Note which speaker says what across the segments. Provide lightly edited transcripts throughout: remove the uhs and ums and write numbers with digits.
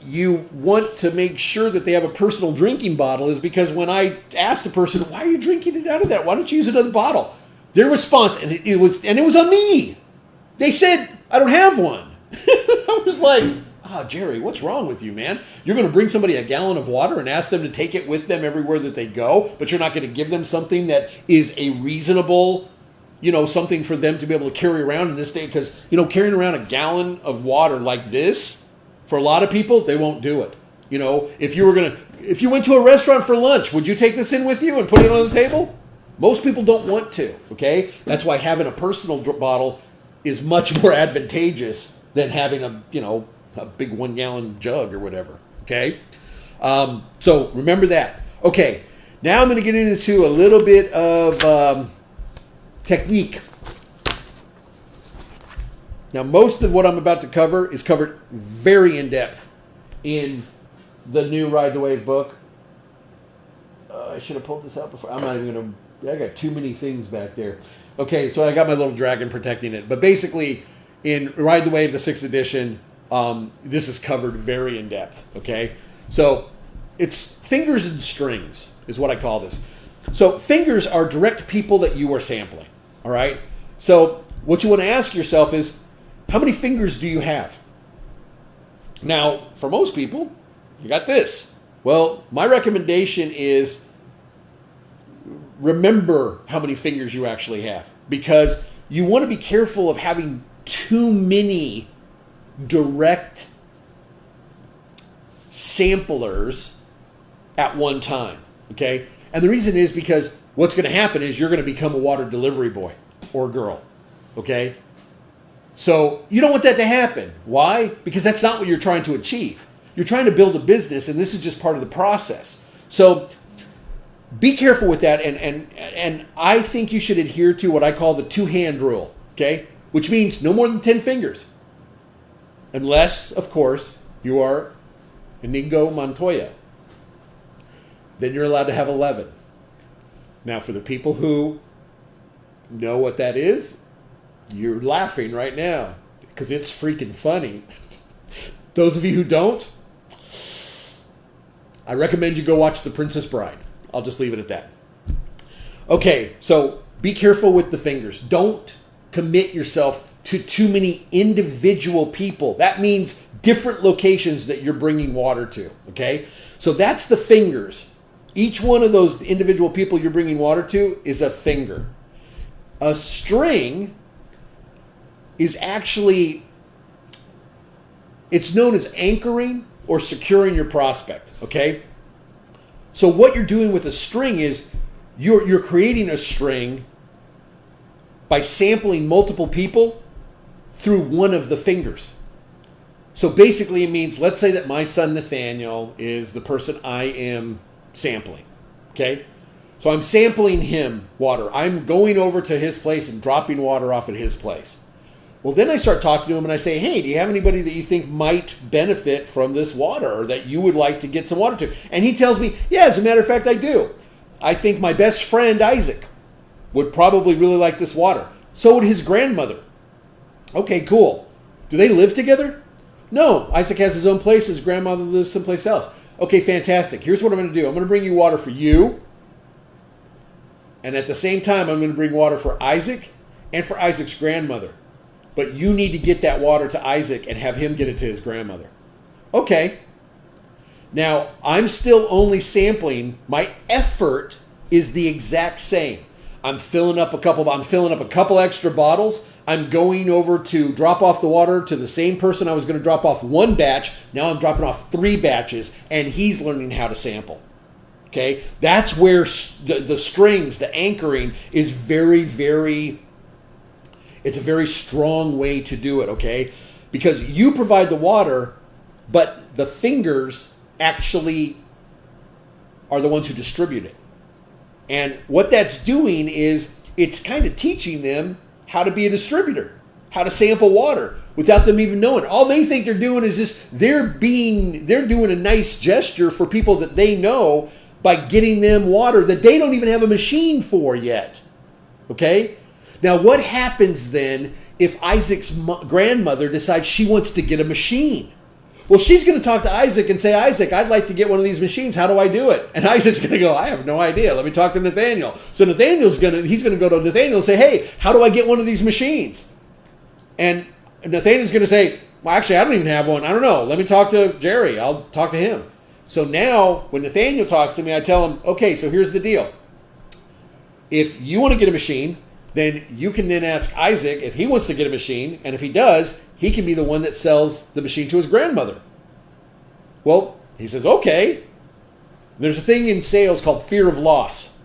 Speaker 1: you want to make sure that they have a personal drinking bottle is because when I asked the person, why are you drinking it out of that? Why don't you use another bottle? Their response, and it was on me. They said, I don't have one. I was like, Jerry, what's wrong with you, man? You're going to bring somebody a gallon of water and ask them to take it with them everywhere that they go, but you're not going to give them something that is a reasonable, something for them to be able to carry around in this day. Because, carrying around a gallon of water like this, for a lot of people, they won't do it. If you went to a restaurant for lunch, would you take this in with you and put it on the table? Most people don't want to, okay? That's why having a personal bottle is much more advantageous than having a big 1 gallon jug or whatever, okay? So remember that. Okay, now I'm going to get into a little bit of technique. Now, most of what I'm about to cover is covered very in depth in the new Ride the Wave book. I should have pulled this out before. I'm not even going to. I got too many things back there. Okay, so I got my little dragon protecting it. But basically, in Ride the Wave, the 6th edition, this is covered very in depth. Okay, so it's fingers and strings is what I call this. So fingers are direct people that you are sampling. All right. So what you want to ask yourself is, how many fingers do you have? Now, for most people, you got this. Well, my recommendation is remember how many fingers you actually have, because you want to be careful of having too many direct samplers at one time, okay? And the reason is because what's going to happen is you're going to become a water delivery boy or girl, okay? So you don't want that to happen. Why? Because that's not what you're trying to achieve. You're trying to build a business, and this is just part of the process. So be careful with that, and I think you should adhere to what I call the 2-hand rule, okay? Which means no more than 10 fingers. Unless, of course, you are Inigo Montoya. Then you're allowed to have 11. Now, for the people who know what that is, you're laughing right now because it's freaking funny. Those of you who don't, I recommend you go watch The Princess Bride. I'll just leave it at that. Okay, so be careful with the fingers. Don't commit yourself to too many individual people. That means different locations that you're bringing water to, okay? So that's the fingers. Each one of those individual people you're bringing water to is a finger. A string is actually, it's known as anchoring or securing your prospect, okay? So what you're doing with a string is you're creating a string by sampling multiple people through one of the fingers. So basically it means, let's say that my son Nathaniel is the person I am sampling, okay? So I'm sampling him water. I'm going over to his place and dropping water off at his place. Well, then I start talking to him and I say, hey, do you have anybody that you think might benefit from this water or that you would like to get some water to? And he tells me, yeah, as a matter of fact, I do. I think my best friend, Isaac, would probably really like this water. So would his grandmother. Okay, cool. Do they live together? No, Isaac has his own place. His grandmother lives someplace else. Okay, fantastic. Here's what I'm going to do. I'm going to bring you water for you. And at the same time, I'm going to bring water for Isaac and for Isaac's grandmother. But you need to get that water to Isaac and have him get it to his grandmother. Okay. Now, I'm still only sampling. My effort is the exact same. I'm filling up a couple extra bottles. I'm going over to drop off the water to the same person I was going to drop off one batch. Now I'm dropping off 3 batches, and he's learning how to sample. Okay? That's where the strings, the anchoring is very, very... It's a very strong way to do it, okay? Because you provide the water, but the fingers actually are the ones who distribute it. And what that's doing is it's kind of teaching them how to be a distributor, how to sample water without them even knowing. All they think they're doing is just they're doing a nice gesture for people that they know by getting them water that they don't even have a machine for yet. Okay? Now, what happens then if Isaac's grandmother decides she wants to get a machine? Well, she's going to talk to Isaac and say, Isaac, I'd like to get one of these machines. How do I do it? And Isaac's going to go, I have no idea. Let me talk to Nathaniel. So he's going to go to Nathaniel and say, hey, how do I get one of these machines? And Nathaniel's going to say, well, actually, I don't even have one. I don't know. Let me talk to Jerry. I'll talk to him. So now when Nathaniel talks to me, I tell him, okay, so here's the deal. If you want to get a machine, then you can then ask Isaac if he wants to get a machine. And if he does, he can be the one that sells the machine to his grandmother. Well, he says, okay. There's a thing in sales called fear of loss.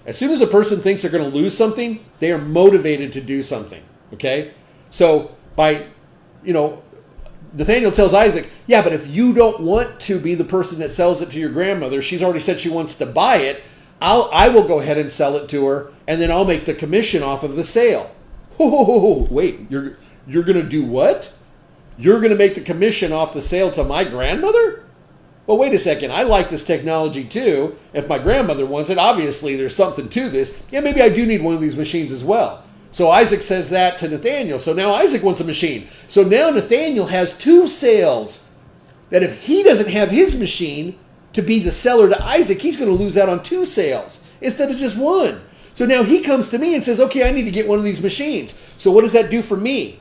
Speaker 1: As soon as a person thinks they're going to lose something, they are motivated to do something. Okay? So Nathaniel tells Isaac, yeah, but if you don't want to be the person that sells it to your grandmother, she's already said she wants to buy it, I will go ahead and sell it to her, and then I'll make the commission off of the sale. Wait, you're going to do what? You're going to make the commission off the sale to my grandmother? Well, wait a second. I like this technology too. If my grandmother wants it, obviously there's something to this. Yeah, maybe I do need one of these machines as well. So Isaac says that to Nathaniel. So now Isaac wants a machine. So now Nathaniel has two sales that if he doesn't have his machine to be the seller to Isaac, he's going to lose out on two sales instead of just one. So now he comes to me and says, okay, I need to get one of these machines. So what does that do for me?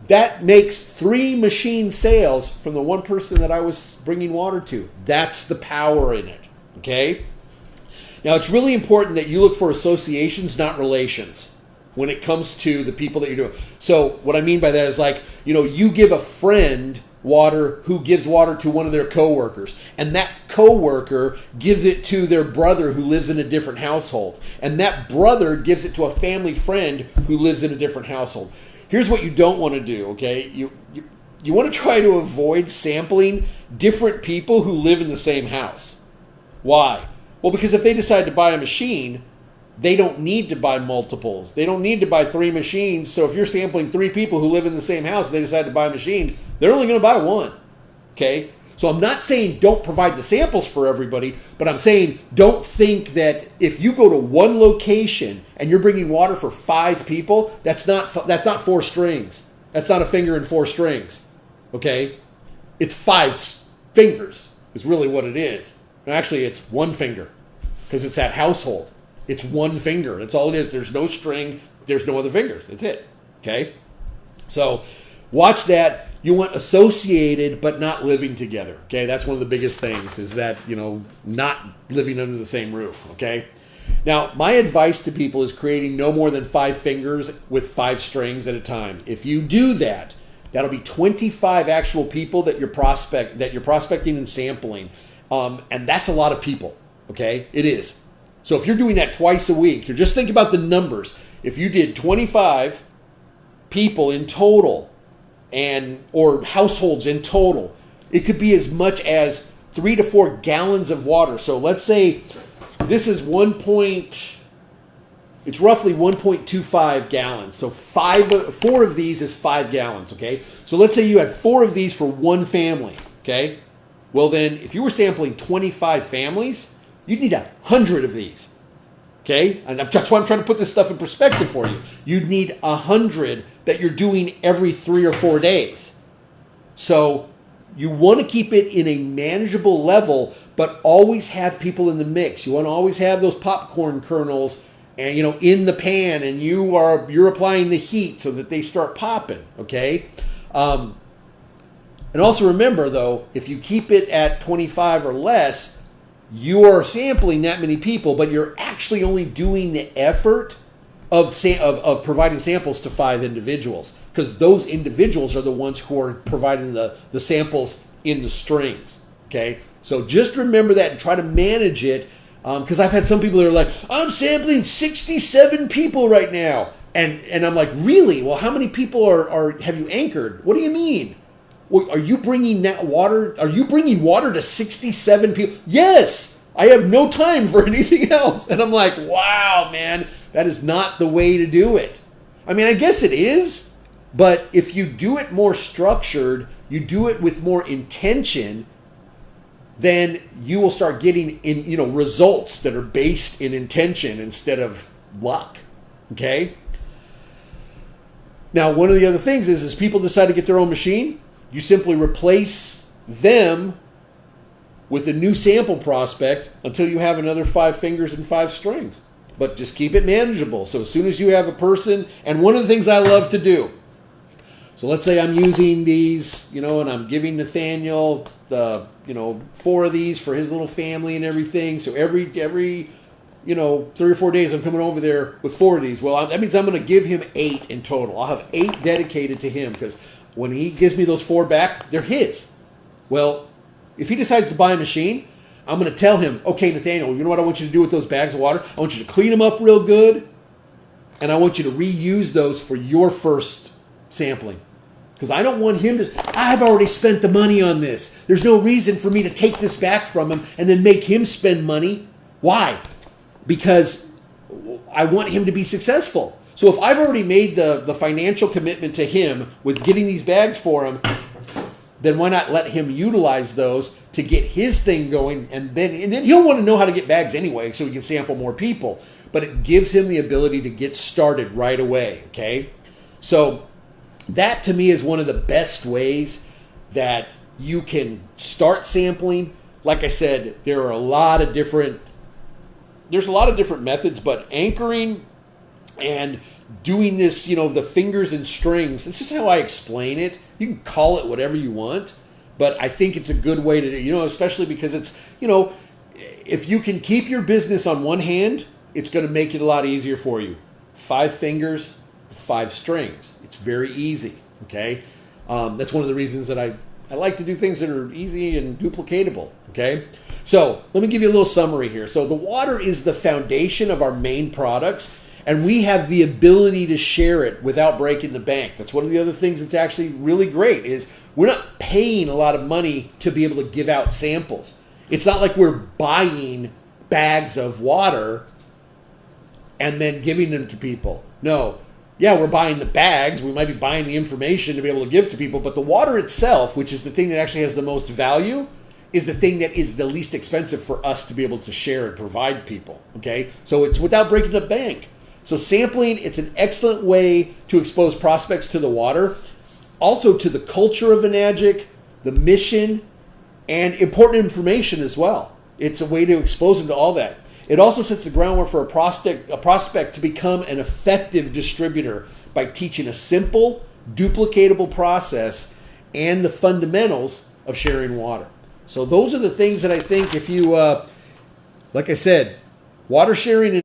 Speaker 1: That makes 3 machine sales from the one person that I was bringing water to. That's the power in it, okay? Now, it's really important that you look for associations, not relations, when it comes to the people that you're doing. So what I mean by that is you give a friend water who gives water to one of their coworkers, and that coworker gives it to their brother who lives in a different household, and that brother gives it to a family friend who lives in a different household. Here's what you don't want to do, okay? You want to try to avoid sampling different people who live in the same house. Why? Well, because if they decide to buy a machine, they don't need to buy multiples. They don't need to buy 3 machines. So if you're sampling 3 people who live in the same house and they decide to buy a machine, they're only going to buy one. Okay? So I'm not saying don't provide the samples for everybody, but I'm saying don't think that if you go to one location and you're bringing water for 5 people, that's not 4 strings. That's not a finger and 4 strings. Okay? It's 5 fingers is really what it is. Actually, it's 1 finger because it's that household. It's 1 finger. That's all it is. There's no string. There's no other fingers. That's it. Okay? So watch that. You want associated but not living together. Okay? That's one of the biggest things is that, not living under the same roof. Okay? Now, my advice to people is creating no more than 5 fingers with 5 strings at a time. If you do that, that'll be 25 actual people that you're prospecting and sampling. And that's a lot of people. Okay? It is. So if you're doing that twice a week, you just think about the numbers. If you did 25 people in total or households in total, it could be as much as 3 to 4 gallons of water. So let's say this is it's roughly 1.25 gallons. So 4 of these is 5 gallons, okay? So let's say you had 4 of these for one family, okay? Well then, if you were sampling 25 families, you'd need 100 of these, okay? And that's why I'm trying to put this stuff in perspective for you. You'd need 100 that you're doing every 3 or 4 days. So you want to keep it in a manageable level, but always have people in the mix. You want to always have those popcorn kernels and in the pan, and you're applying the heat so that they start popping, okay? And also remember though, if you keep it at 25 or less, you are sampling that many people, but you're actually only doing the effort of providing samples to 5 individuals, because those individuals are the ones who are providing the samples in the strings. Okay, so just remember that and try to manage it, because I've had some people that are like, I'm sampling 67 people right now, and I'm like, really? Well, how many people have you anchored? What do you mean? Are you bringing that water? Are you bringing water to 67 people? Yes, I have no time for anything else. And I'm like, wow, man, that is not the way to do it. I mean, I guess it is, but if you do it more structured, you do it with more intention, then you will start getting results that are based in intention instead of luck. Okay. Now, one of the other things is people decide to get their own machine. you simply replace them with a new sample prospect until you have another 5 fingers and 5 strings. But just keep it manageable. So as soon as you have a person, and one of the things I love to do, so let's say I'm using these, and I'm giving Nathaniel the, 4 of these for his little family and everything. So every 3 or 4 days I'm coming over there with 4 of these. Well, that means I'm going to give him 8 in total. I'll have 8 dedicated to him because when he gives me those 4 back, they're his. Well, if he decides to buy a machine, I'm going to tell him, okay, Nathaniel, you know what I want you to do with those bags of water? I want you to clean them up real good, and I want you to reuse those for your first sampling. Because I don't want him to, I've already spent the money on this. There's no reason for me to take this back from him and then make him spend money. Why? Because I want him to be successful. So if I've already made the financial commitment to him with getting these bags for him, then why not let him utilize those to get his thing going, and then he'll want to know how to get bags anyway so he can sample more people. But it gives him the ability to get started right away, okay? So that to me is one of the best ways that you can start sampling. Like I said, there's a lot of different methods, but anchoring and doing this, the fingers and strings, this is how I explain it. You can call it whatever you want, but I think it's a good way to do, especially because it's, if you can keep your business on one hand, it's going to make it a lot easier for you. 5 fingers, 5 strings. It's very easy, okay? That's one of the reasons that I like to do things that are easy and duplicatable, okay? So let me give you a little summary here. So the water is the foundation of our main products, and we have the ability to share it without breaking the bank. That's one of the other things that's actually really great is we're not paying a lot of money to be able to give out samples. It's not like we're buying bags of water and then giving them to people. No. Yeah, we're buying the bags. We might be buying the information to be able to give to people, but the water itself, which is the thing that actually has the most value, is the thing that is the least expensive for us to be able to share and provide people, okay? So it's without breaking the bank. So sampling, it's an excellent way to expose prospects to the water, also to the culture of Enagic, the mission, and important information as well. It's a way to expose them to all that. It also sets the groundwork for a prospect to become an effective distributor by teaching a simple, duplicatable process and the fundamentals of sharing water. So those are the things that I think if you, like I said, water sharing